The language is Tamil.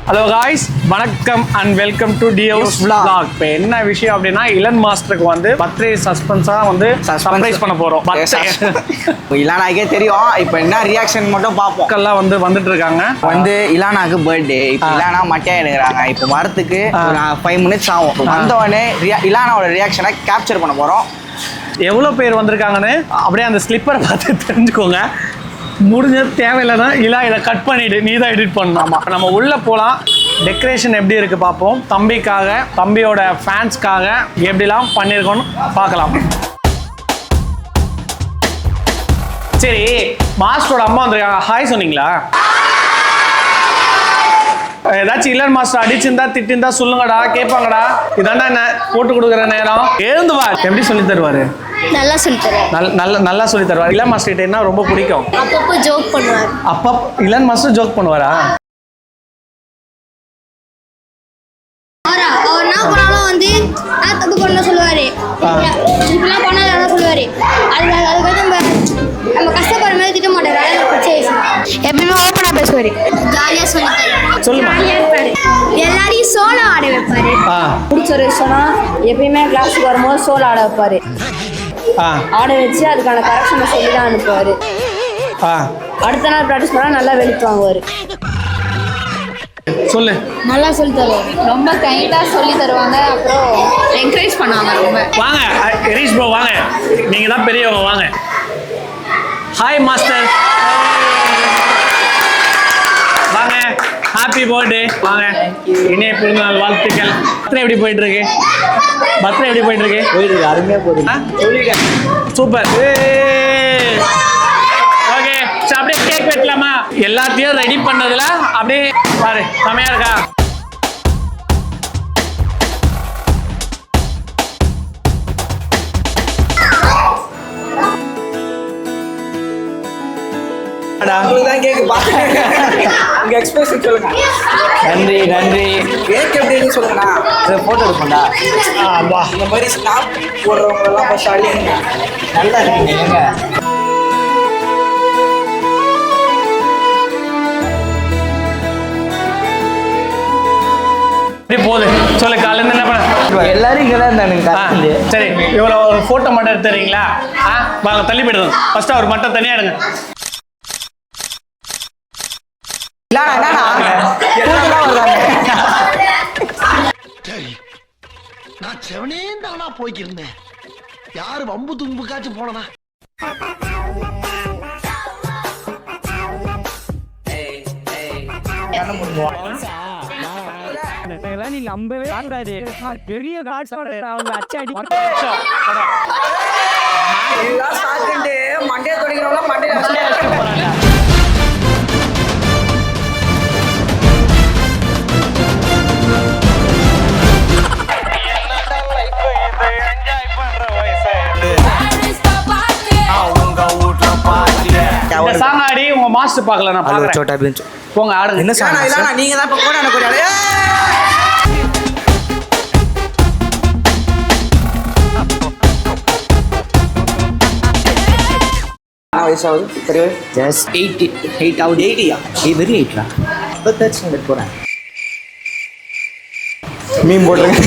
ஹலோ காய்ஸ், வணக்கம் அண்ட் வெல்கம் டு டியோஸ் vlog. இப்போ என்ன விஷயம் அப்படின்னா இளன் மாஸ்டருக்கு வந்து பர்த்டே சஸ்பென்ஸா வந்து சர்ப்ரைஸ் பண்ண போறோம். இலானாக்கே தெரியும். இப்போ என்ன ரியாக்ஷன் மட்டும் பார்ப்போம். மக்கள்லாம் வந்து வந்துட்டு இருக்காங்க. வந்து இலானாக்கு பர்த்டே. இப்போ இலானா மட்டையா எடுக்கிறாங்க. இப்போ வரத்துக்கு ஒரு 5 minutes ஆகும். வந்தவொடனே இலானாவோட ரியாக்ஷனை கேப்சர் பண்ண போறோம். எவ்வளோ பேர் வந்திருக்காங்கன்னு அப்படியே அந்த ஸ்லிப்பரை பார்த்து தெரிஞ்சுக்கோங்க. முடிஞ்சது தேவையில்லைன்னா இல்லை இதை கட் பண்ணிவிட்டு நீ தான் எடிட் பண்ணணும். நம்ம உள்ளே போகலாம். டெக்கரேஷன் எப்படி இருக்குது பார்ப்போம். தம்பிக்காக, தம்பியோட ஃபேன்ஸ்க்காக எப்படிலாம் பண்ணியிருக்கோன்னு பார்க்கலாம். சரி, மாஸ்டரோட அம்மா வந்திருக்காங்க. ஹாய் சொன்னீங்களா? ஏதாச்சும் இளன் மாஸ்டர் அடிச்சிருந்தா திட்டிருந்தா சொல்லுங்கடா, கேட்பாங்கடா. இதாண்டா என்ன போட்டு கொடுக்குற நேரம். எழுந்து வா. எப்படி சொல்லி தருவாரு? நல்லா சொல்லி தருவார். நல்லா சொல்லி தருவார். இளன் மாஸ்டர் கிட்ட என்ன ரொம்ப பிடிக்கும்? அப்பப்போ ஜோக் பண்ணுவார். இளன் மாஸ்டர் ஜோக் பண்ணுவாரா? அவர் என்ன பண்ணாலும் வந்து தப்பு பண்ண சொல்லுவாரு. இப்பெல்லாம் பண்ணாலும் சொல்லுவாரு. அதுக்காக நம்ம கஷ்டப்படுற மாதிரி திட்ட மாட்டாரு. எப்பயுமே ஓப்பனா பேசுவாரு. ஜாலியா சொல்லுமா. எல்லாரையும் சோளம் ஆட வைப்பாரு. பிடிச்ச ஒரு விஷயம்னா எப்பயுமே கிளாஸுக்கு வரும்போது சோளம் ஆட வைப்பாரு. ஆட வச்சு அதுக்கான கரெக்ஷனை சொல்லி தான் அனுப்புவாரு. அடுத்த நாள் ப்ராக்டிஸ் பண்ணா நல்லா வெளுத்து வாங்குவாரு. சொல்லு. நல்லா சொல்லி தருவாரு. ரொம்ப கைண்டா சொல்லி தருவாங்க. அப்புறம் என்கரேஜ் பண்ணுவாங்க. ரொம்ப வாங்க ஹரீஷ் ப்ரோ, வாங்க. நீங்க தான் பெரியவங்க, வாங்க. ஹாய் மாஸ்டர், வாங்க. Happy birthday. வாங்க. இனிய பிறந்தநாள் வாழ்த்துக்கள். பர்த்டே எப்படி போயிட்டு இருக்கு? போயிட்டு இருக்கு. அருமையா போகுது. சூப்பர். ஓகே, அப்படியே கேக் வெட்டலாமா? எல்லாத்தையும் ரெடி பண்ணதுல அப்படியே பாரு, செமையா இருக்கா? நன்றி. கேக் எப்படின்னு சொல்லுங்கண்ணா. போட்டோ எடுப்போம்டா. இந்த மாதிரி ஸ்னாப் போடுறவங்க எல்லாம் ஃபர்ஸ்ட் அழியுங்க. நல்லா இருக்குங்க. போகுது. சொல்லு, காலையில் என்ன பண்ண? எல்லாரும் இங்கே தான் இருந்தானுங்க. சரி, இவ்வளோ ஒரு ஃபோட்டோ மட்டும் எடுத்துறீங்களா? வாங்க, தள்ளி போயிடுங்க. ஃபர்ஸ்ட் அவர் மட்டும் தனியாக எடுங்க. நான் செவனே தானா போய்க்கிருந்தேன். யாரு வம்பு தும்புக்காச்சும் போனா? நீ நம்பவே கூடாது. பெரிய காட்ஸோட அவங்க அச்சாடி மண்டையை தொடங்கிறவங்க மண்டையை சாங்காடி உங்க மாஸ்டர் பார்க்கல. நான் பார்க்கறேன். போங்க, ஆடுங்க. என்ன சாங்? நீங்க தான் போட அனுப்புறீங்க. வயசாவது பெரிய ஜஸ்ட் 8 ஆகுது. 80யா? வெறும் 8 இப்போ 13 போகிறேன். மீன் போட்டுருங்க.